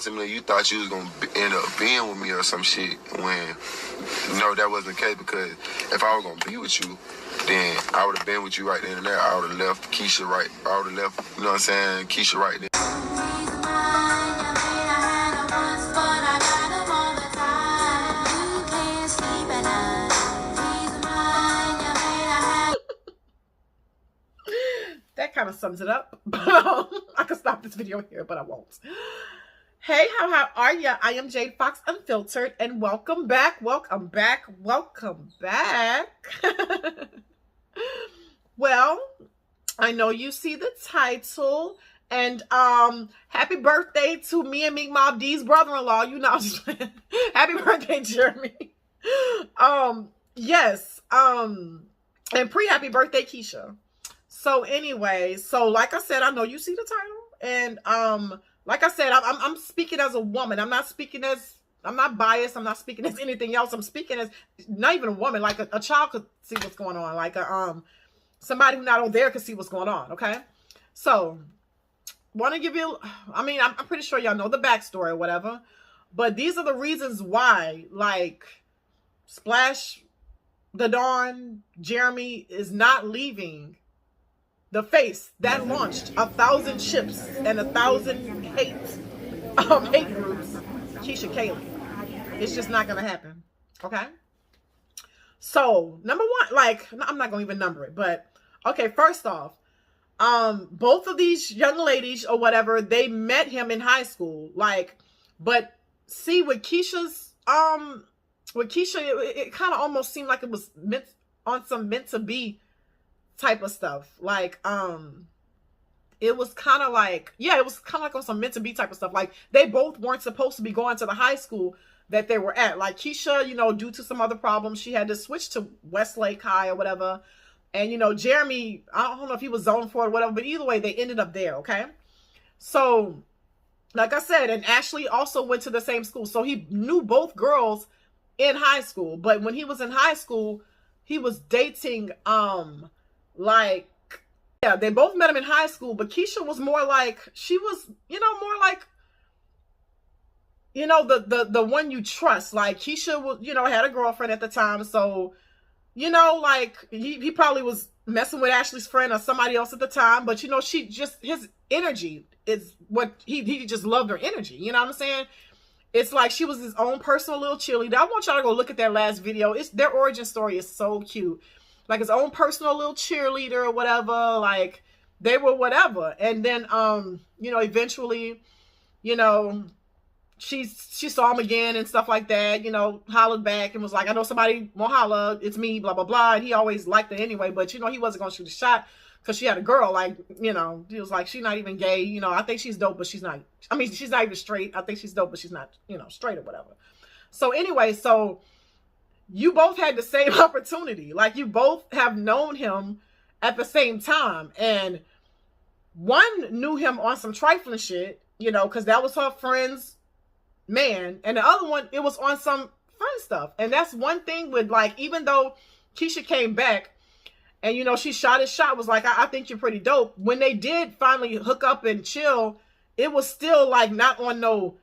ultimately you thought you was gonna end up being with me or some shit when no, that wasn't the case. Because if I was gonna be with you, then I would have been with you right then and there. I would have left Keisha right. I would have left, you know what I'm saying, Keisha right there. That kind of sums it up. I could stop this video here, but I won't. Hey, how are ya? I am Jade Fox Unfiltered, and welcome back. Welcome back. Welcome back. Well, I know you see the title, and happy birthday to me and Meek Mob D's brother-in-law. You know, happy birthday, Jeremy. Yes. And pre-happy birthday, Keisha. So anyway, so like I said, I know you see the title, and like I said, I'm speaking as a woman. I'm not biased. I'm not speaking as anything else. I'm speaking as not even a woman. Like a child could see what's going on. Like somebody who's not over there could see what's going on. Okay, so want to give you. I mean, I'm pretty sure y'all know the backstory or whatever, but these are the reasons why, like, Splash the Dawn Jeremy is not leaving the face that launched 1,000 ships and 1,000 hate groups, Keisha Kaylee. It's just not gonna happen. Okay. So number one, like, I'm not gonna even number it, but okay. First off, both of these young ladies or whatever, they met him in high school. Like, but see, with Keisha's, it kind of almost seemed like it was meant to be type of stuff. Like, it was kind of like, yeah, it was kind of like on some meant to be type of stuff. Like, they both weren't supposed to be going to the high school that they were at. Like, Keisha, you know, due to some other problems, she had to switch to Westlake High or whatever. And, you know, Jeremy, I don't know if he was zoned for it or whatever, but either way, they ended up there. Okay. So, like I said, and Ashley also went to the same school. So he knew both girls in high school. But when he was in high school, he was dating, like, yeah, they both met him in high school, but Keisha was more like, she was, you know, more like, you know, the one you trust. Like, Keisha was, you know, had a girlfriend at the time. So, you know, like, he probably was messing with Ashley's friend or somebody else at the time. But, you know, his energy is what he just loved her energy. You know what I'm saying? It's like she was his own personal little cheerleader. I want y'all to go look at that last video. Their origin story is so cute. Like, his own personal little cheerleader or whatever. Like, they were whatever. And then, you know, eventually, you know, she saw him again and stuff like that, you know, hollered back and was like, I know somebody won't holler. It's me, blah, blah, blah. And he always liked her anyway. But, you know, he wasn't going to shoot a shot because she had a girl. Like, you know, he was like, she's not even gay. You know, I think she's dope, but she's not. I mean, she's not even straight. I think she's dope, but she's not, you know, straight or whatever. So anyway, so you both had the same opportunity. Like, you both have known him at the same time. And one knew him on some trifling shit, you know, because that was her friend's man. And the other one, it was on some fun stuff. And that's one thing with, like, even though Keisha came back and, you know, she shot his shot, was like, I think you're pretty dope. When they did finally hook up and chill, it was still, like, not on no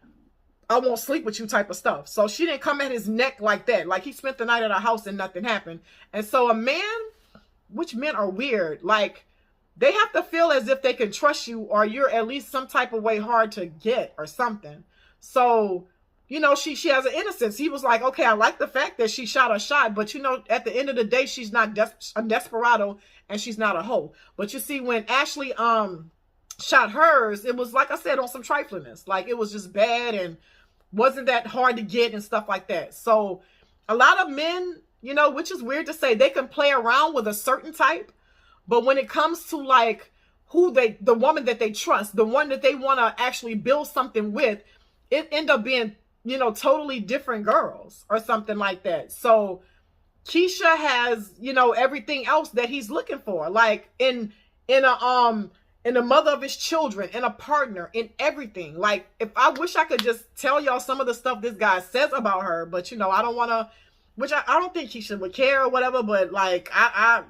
I won't sleep with you type of stuff. So she didn't come at his neck like that. Like, he spent the night at her house and nothing happened. And so a man, which men are weird, like, they have to feel as if they can trust you, or you're at least some type of way hard to get or something. So, you know, she has an innocence. He was like, okay, I like the fact that she shot her shot, but, you know, at the end of the day, she's not a desperado and she's not a hoe. But you see, when Ashley shot hers, it was, like I said, on some triflingness. Like, it was just bad and wasn't that hard to get and stuff like that. So a lot of men, you know, which is weird to say, they can play around with a certain type, but when it comes to, like, the woman that they trust, the one that they want to actually build something with, it end up being, you know, totally different girls or something like that. So Keisha has, you know, everything else that he's looking for, like in the mother of his children, in a partner, in everything. Like, if I wish I could just tell y'all some of the stuff this guy says about her, but, you know, I don't want to, which I don't think Keisha would care or whatever, but, like, I'll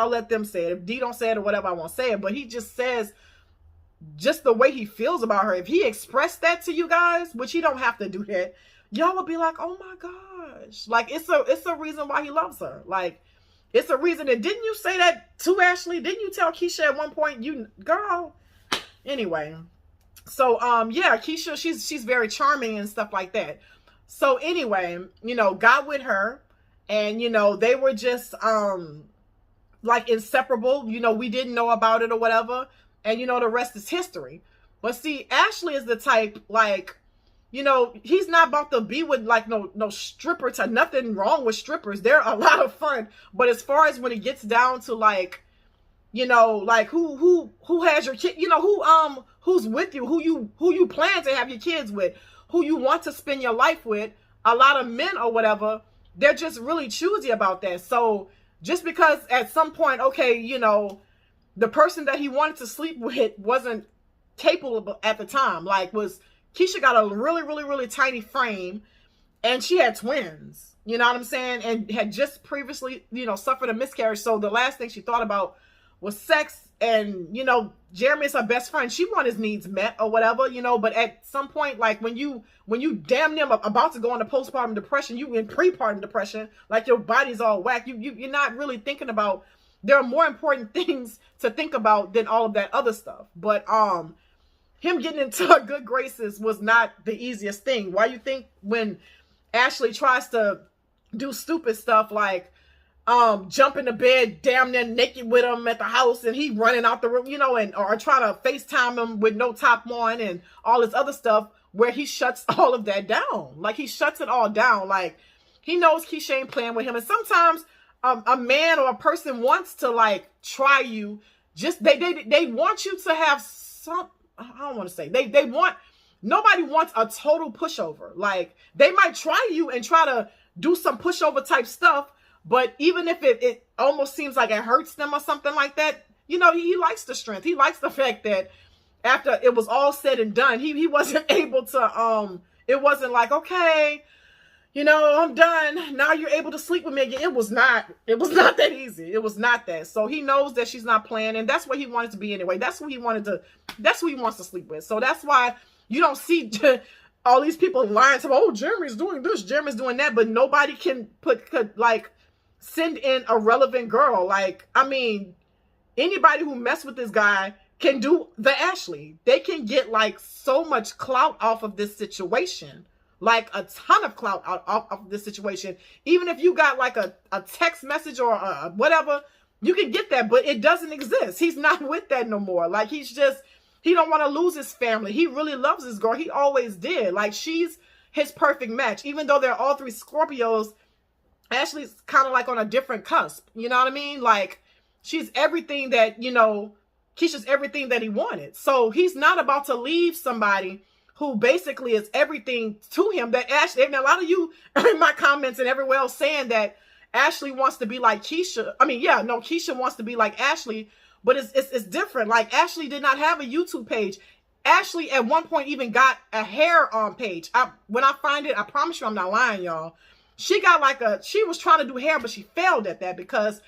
let them say it. If D don't say it or whatever, I won't say it. But he just says just the way he feels about her. If he expressed that to you guys, which he don't have to do that, y'all would be like, oh my gosh. Like, it's a reason why he loves her. Like, it's a reason. And didn't you say that to Ashley? Didn't you tell Keisha at one point, you girl? Anyway. So, yeah, Keisha, she's very charming and stuff like that. So anyway, you know, got with her, and, you know, they were just, like inseparable. You know, we didn't know about it or whatever. And, you know, the rest is history. But see, Ashley is the type, like, you know, he's not about to be with like no stripper type. Nothing wrong with strippers. They're a lot of fun. But as far as when it gets down to like, you know, like who has your kid, you know, who's with you, who you plan to have your kids with, who you want to spend your life with, a lot of men or whatever, they're just really choosy about that. So just because at some point, okay, you know, the person that he wanted to sleep with wasn't capable at the time, like Keisha got a really, really, really tiny frame, and she had twins, you know what I'm saying? And had just previously, you know, suffered a miscarriage. So the last thing she thought about was sex. And, you know, Jeremy is her best friend. She want his needs met or whatever, you know, but at some point, like when you damn near about to go into postpartum depression, you in prepartum depression, like your body's all whack. You're not really thinking about, there are more important things to think about than all of that other stuff. But, him getting into her good graces was not the easiest thing. Why you think when Ashley tries to do stupid stuff like jump in the bed damn near naked with him at the house, and he running out the room, you know, and or trying to FaceTime him with no top on and all this other stuff, where he shuts all of that down. Like, he shuts it all down. Like, he knows Keisha ain't playing with him. And sometimes a man or a person wants to like try you. Just they want you to have some, I don't want to say, they want, nobody wants a total pushover. Like, they might try you and try to do some pushover type stuff, but even if it almost seems like it hurts them or something like that, you know, he likes the strength. He likes the fact that after it was all said and done, he wasn't able to, it wasn't like, okay, you know, I'm done, now you're able to sleep with me again. It was not that easy. It was not that. So he knows that she's not playing, and that's what he wanted to be anyway. That's who he wants to sleep with. So that's why you don't see all these people lying to him, oh, Jeremy's doing this, Jeremy's doing that, but nobody could like send in a relevant girl. Like, I mean, anybody who messed with this guy can do the Ashley. They can get like so much clout off of this situation. Like a ton of clout out of this situation. Even if you got like a text message or whatever, you can get that, but it doesn't exist. He's not with that no more. Like, he don't want to lose his family. He really loves this girl. He always did. Like, she's his perfect match. Even though they're all three Scorpios, Ashley's kind of like on a different cusp. You know what I mean? Like, she's everything that, you know, Keisha's everything that he wanted. So he's not about to leave somebody who basically is everything to him. That Ashley, and a lot of you in my comments and everywhere else saying that Ashley wants to be like Keisha. I mean, yeah, no, Keisha wants to be like Ashley, but it's different. Like, Ashley did not have a YouTube page. Ashley at one point even got a hair page. When I find it, I promise you I'm not lying, y'all. She got like she was trying to do hair, but she failed at that because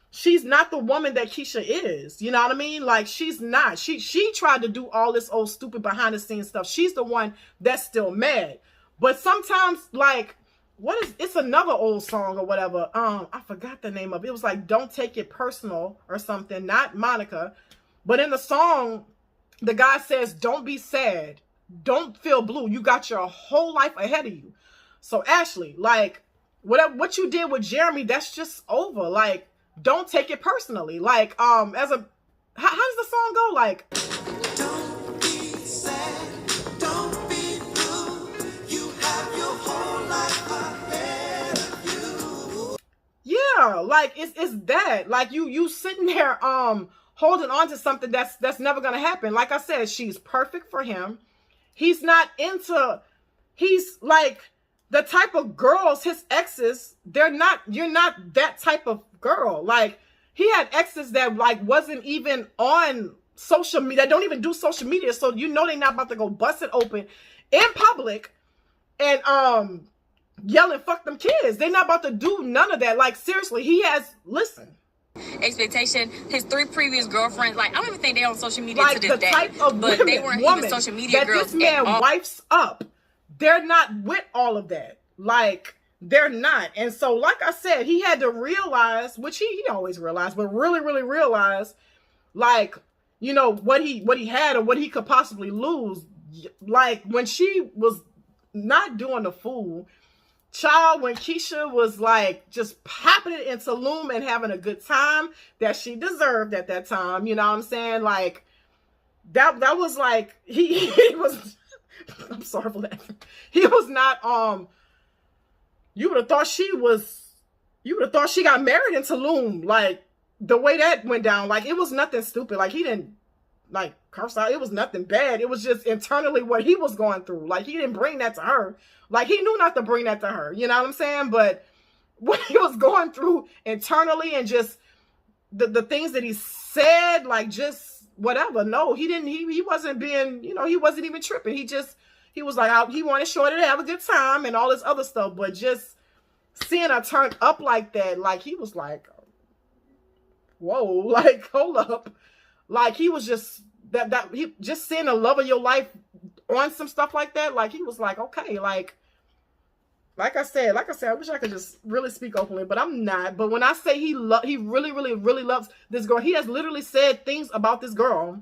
she's not the woman that Keisha is. You know what I mean? Like, she's not. She tried to do all this old stupid behind the scenes stuff. She's the one that's still mad. But sometimes, like, it's another old song or whatever. I forgot the name of it. It was like, Don't Take It Personal or something. Not Monica. But in the song, the guy says, don't be sad. Don't feel blue. You got your whole life ahead of you. So Ashley, like, what you did with Jeremy, that's just over. Like, don't take it personally. Like, how does the song go? Like, don't be sad, don't be blue. You have your whole life ahead of you. Yeah, like it's that. Like, you sitting there holding on to something that's never gonna happen. Like I said, she's perfect for him. He's like the type of girls, his exes, you're not that type of girl. Like, he had exes that like wasn't even on social media, don't even do social media. So you know they're not about to go bust it open in public and yelling fuck them kids. They're not about to do none of that. Like, seriously, listen. expectation. His 3 previous girlfriends, like, I don't even think they're on social media like to this the day. type of but women, they weren't even social media that girls this man wifes up. They're not with all of that. Like, they're not. And so, like I said, he had to realize, which he always realized, but really, really realize, like, you know, what he had or what he could possibly lose. Like, when she was not doing the fool, child, when Keisha was like just popping it in Tulum and having a good time that she deserved at that time, you know what I'm saying? Like, that was like, he was, I'm sorry for that. He was not, you would have thought she got married in Tulum. Like, the way that went down, like, it was nothing stupid. Like, he didn't, like, curse out. It was nothing bad. It was just internally what he was going through. Like, he didn't bring that to her. Like, he knew not to bring that to her. You know what I'm saying? But what he was going through internally and just the things that he said, like, just whatever. No, he didn't. He wasn't being, you know, he wasn't even tripping. He was like, he wanted Shorty to have a good time and all this other stuff. But just seeing her turn up like that, like, he was like, whoa, like, hold up. Like, he was just, he just seeing the love of your life on some stuff like that. Like, he was like, okay, like I said, I wish I could just really speak openly, but I'm not. But when I say he really, really, really loves this girl, he has literally said things about this girl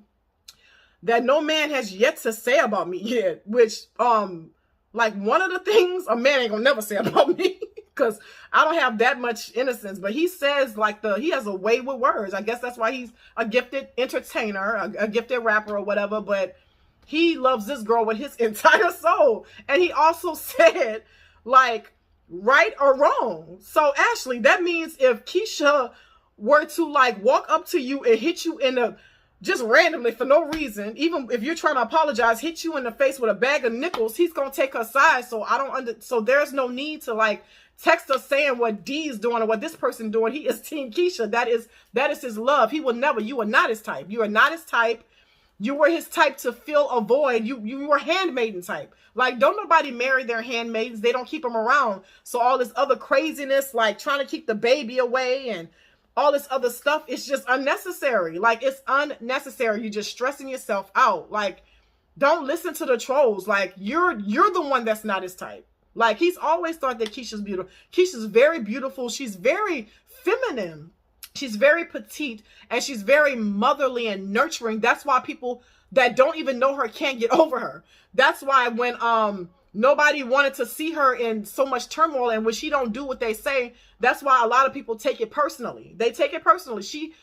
that no man has yet to say about me yet, which, like, one of the things a man ain't gonna never say about me, because I don't have that much innocence, but he says, like, he has a way with words. I guess that's why he's a gifted entertainer, a gifted rapper or whatever, but he loves this girl with his entire soul. And he also said, like, right or wrong. So, Ashley, that means if Keisha were to, like, walk up to you and hit you in the, just randomly for no reason, even if you're trying to apologize, hit you in the face with a bag of nickels, he's gonna take her side. So so there's no need to, like, text us saying what D's doing or what this person doing. He is Team Keisha. That is his love. He will never. You are not his type. You are not his type. You were his type to fill a void. You were handmaiden type. Like, don't nobody marry their handmaidens. They don't keep them around. So all this other craziness, like trying to keep the baby away and all this other stuff, it's just unnecessary. Like, it's unnecessary. You're just stressing yourself out. Like, don't listen to the trolls. Like, you're the one that's not his type. Like, he's always thought that Keisha's beautiful. Keisha's very beautiful. She's very feminine. She's very petite, and she's very motherly and nurturing. That's why people that don't even know her can't get over her. That's why when nobody wanted to see her in so much turmoil, and when she don't do what they say, that's why a lot of people take it personally. They take it personally. She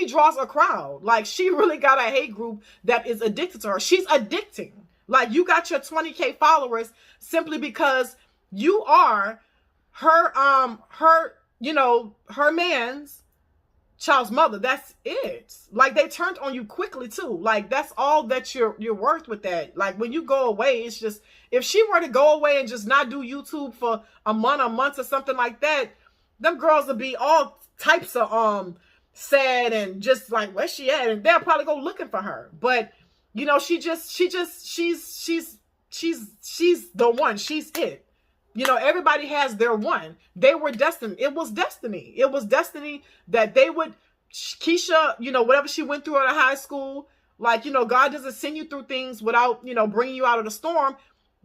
draws a crowd. Like, she really got a hate group that is addicted to her. She's addicting. Like, you got your 20K followers simply because you are her man's child's mother. That's it. Like, they turned on you quickly too. Like, that's all that you're worth with that. Like, when you go away, it's just, if she were to go away and just not do YouTube for a month or something like that, them girls would be all types of sad and just like, where's she at? And they'll probably go looking for her. But you know, she's the one. She's it. You know, everybody has their one. They were destined. It was destiny. It was destiny that they would, Keisha, you know, whatever she went through at high school, like, you know, God doesn't send you through things without, you know, bringing you out of the storm.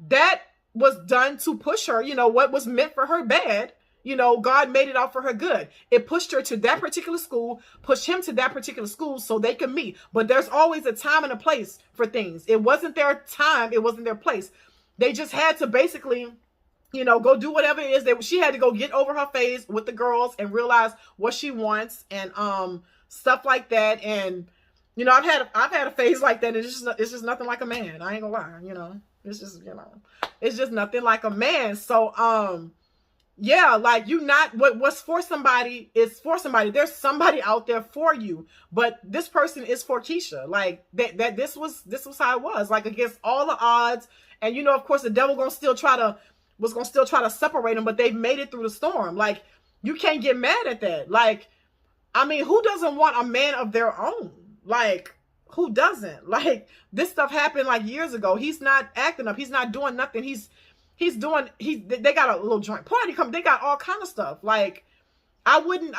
That was done to push her. You know, what was meant for her bad, you know, God made it out for her good. It pushed her to that particular school, pushed him to that particular school so they could meet. But there's always a time and a place for things. It wasn't their time. It wasn't their place. They just had to basically, you know, go do whatever it is that she had to go get over her phase with the girls and realize what she wants and stuff like that. And you know, I've had a phase like that. It's just nothing like a man. I ain't gonna lie. You know, it's just, you know, it's just nothing like a man. So yeah, like, you not, what's for somebody is for somebody. There's somebody out there for you, but this person is for Keisha. Like, this was how it was, like, against all the odds. And you know, of course, the devil was gonna still try to separate them, but they've made it through the storm. Like, you can't get mad at that. Like, I mean, who doesn't want a man of their own? Like, who doesn't? Like, this stuff happened like years ago. He's not acting up. He's not doing nothing. They got a little joint party coming. They got all kind of stuff. Like, I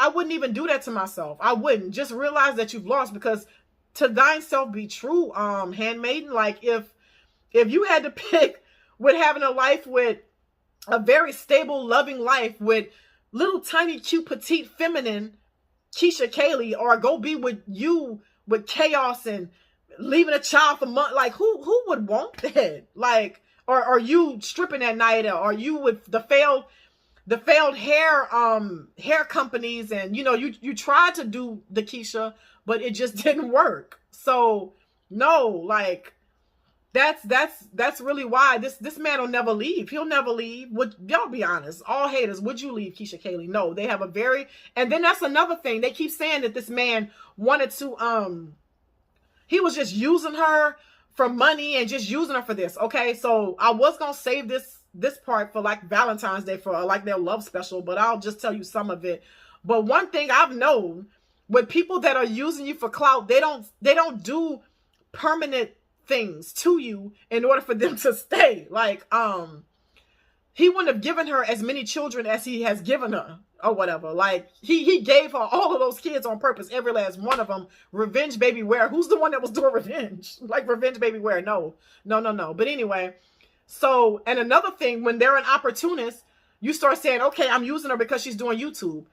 wouldn't even do that to myself. I wouldn't. Just realize that you've lost, because to thine self be true, handmaiden. Like if you had to pick with having a life with a very stable, loving life with little tiny, cute, petite, feminine Keisha Caylee, or go be with you with chaos and leaving a child for months, like who would want that? Like, or are you stripping at night, or are you with the failed hair companies, and you tried to do the Keisha, but it just didn't work. So no, like that's really why this man will never leave. He'll never leave. Would y'all be honest? All haters, would you leave Keisha Caylee? No, they have a very, and then that's another thing. They keep saying that this man wanted to he was just using her for money and just using her for this. Okay, so I was gonna save this part for like Valentine's Day, for like their love special, but I'll just tell you some of it. But one thing I've known with people that are using you for clout, they don't do permanent things to you in order for them to stay. Like he wouldn't have given her as many children as he has given her, or whatever. Like he gave her all of those kids on purpose, every last one of them. Revenge baby where? Who's the one that was doing revenge? Like revenge baby where? No. But anyway, so, and another thing, when they're an opportunist, you start saying, okay, I'm using her because she's doing YouTube.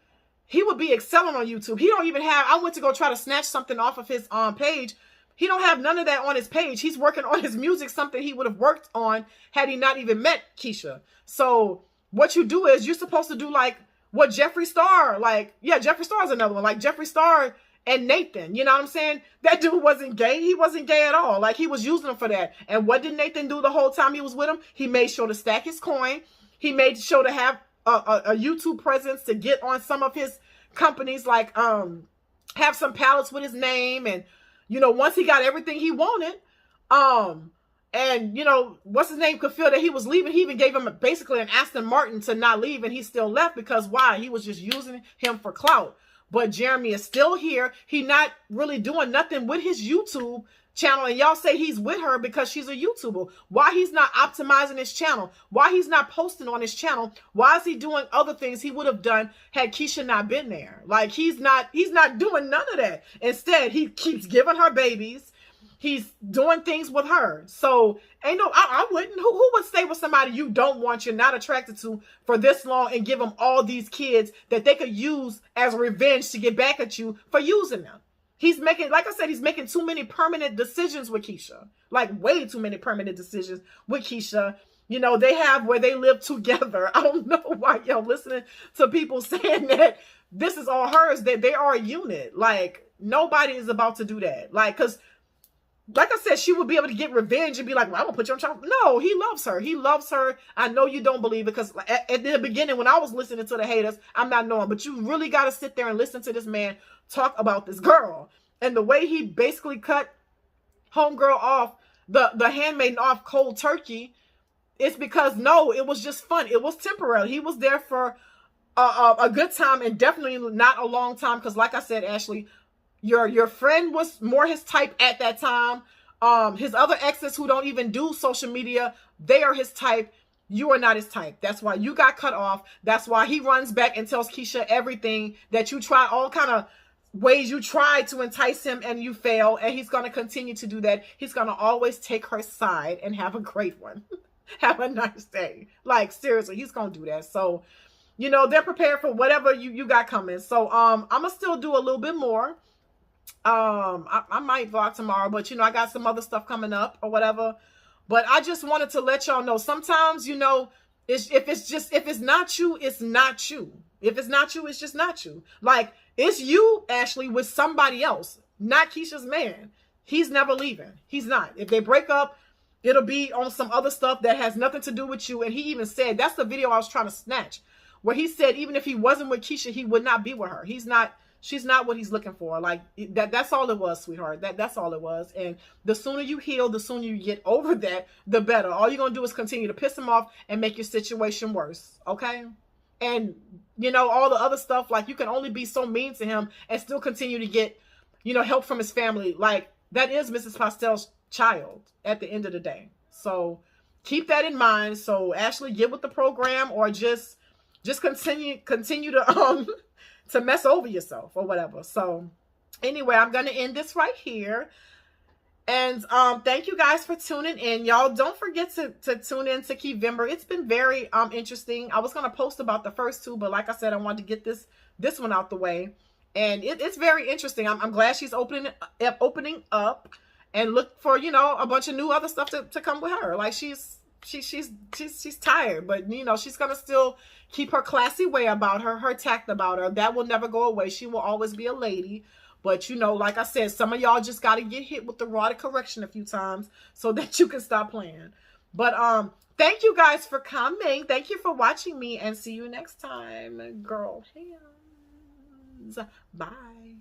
He would be excelling on YouTube. He don't even have, I went to go try to snatch something off of his page. He don't have none of that on his page. He's working on his music, something he would have worked on had he not even met Keisha. So what you do is you're supposed to do like what Jeffree Star, like, yeah, Jeffree Star is another one. Like Jeffree Star and Nathan, you know what I'm saying? That dude wasn't gay. He wasn't gay at all. Like he was using him for that. And what did Nathan do the whole time he was with him? He made sure to stack his coin. He made sure to have a YouTube presence, to get on some of his companies, like have some palettes with his name. And once he got everything he wanted, and what's his name could feel that he was leaving, he even gave him basically an Aston Martin to not leave, and he still left because why? He was just using him for clout. But Jeremy is still here. He not really doing nothing with his YouTube channel, and y'all say he's with her because she's a YouTuber. Why he's not optimizing his channel? Why he's not posting on his channel? Why is he doing other things he would have done had Keisha not been there? Like he's not doing none of that. Instead, he keeps giving her babies. He's doing things with her. So ain't no, I wouldn't. Who would stay with somebody you don't want, you're not attracted to, for this long, and give them all these kids that they could use as revenge to get back at you for using them? He's making, like I said, he's making too many permanent decisions with Keisha. Like way too many permanent decisions with Keisha. They have where they live together. I don't know why y'all listening to people saying that this is all hers, that they are a unit. Like nobody is about to do that. Like, cause like I said, she would be able to get revenge and be like, well, I'm gonna put you on trial. No, he loves her. He loves her. I know you don't believe it, because at the beginning, when I was listening to the haters, I'm not knowing, but you really got to sit there and listen to this man talk about this girl. And the way he basically cut homegirl off, the handmaiden off cold turkey, it's because, no, it was just fun. It was temporary. He was there for a good time, and definitely not a long time, because like I said, Ashley, your friend was more his type at that time. His other exes who don't even do social media, they are his type. You are not his type. That's why you got cut off. That's why he runs back and tells Keisha everything, that you try, all kind of ways you tried to entice him and you fail. And he's going to continue to do that. He's going to always take her side and have a great one. Have a nice day. Like seriously, he's going to do that. So, they're prepared for whatever you got coming. So, I'm going to still do a little bit more. I might vlog tomorrow, but I got some other stuff coming up or whatever. But I just wanted to let y'all know, sometimes, if it's not you, it's not you. If it's not you, it's just not you. Like, it's you, Ashley, with somebody else, not Keisha's man. He's never leaving. He's not. If they break up, it'll be on some other stuff that has nothing to do with you. And he even said, that's the video I was trying to snatch, where he said, even if he wasn't with Keisha, he would not be with her. She's not what he's looking for. Like that's all it was, sweetheart. That's all it was. And the sooner you heal, the sooner you get over that, the better. All you're going to do is continue to piss him off and make your situation worse. Okay. And all the other stuff, like you can only be so mean to him and still continue to get, help from his family. Like that is Mrs. Pastel's child at the end of the day. So keep that in mind. So Ashley, get with the program, or just continue to, to mess over yourself or whatever. So anyway, I'm gonna end this right here. And thank you guys for tuning in. Y'all don't forget to tune in to Keyvember. It's been very interesting. I was gonna post about the first two, but like I said, I wanted to get this one out the way. And it's very interesting. I'm glad she's opening up, and look for, you know, a bunch of new other stuff to come with her. Like she's tired, but you know, she's gonna still keep her classy way about her tact about her. That will never go away. She will always be a lady. But, you know, like I said, some of y'all just got to get hit with the rod of correction a few times so that you can stop playing. But thank you guys for coming. Thank you for watching me, and see you next time. Girl hands. Bye.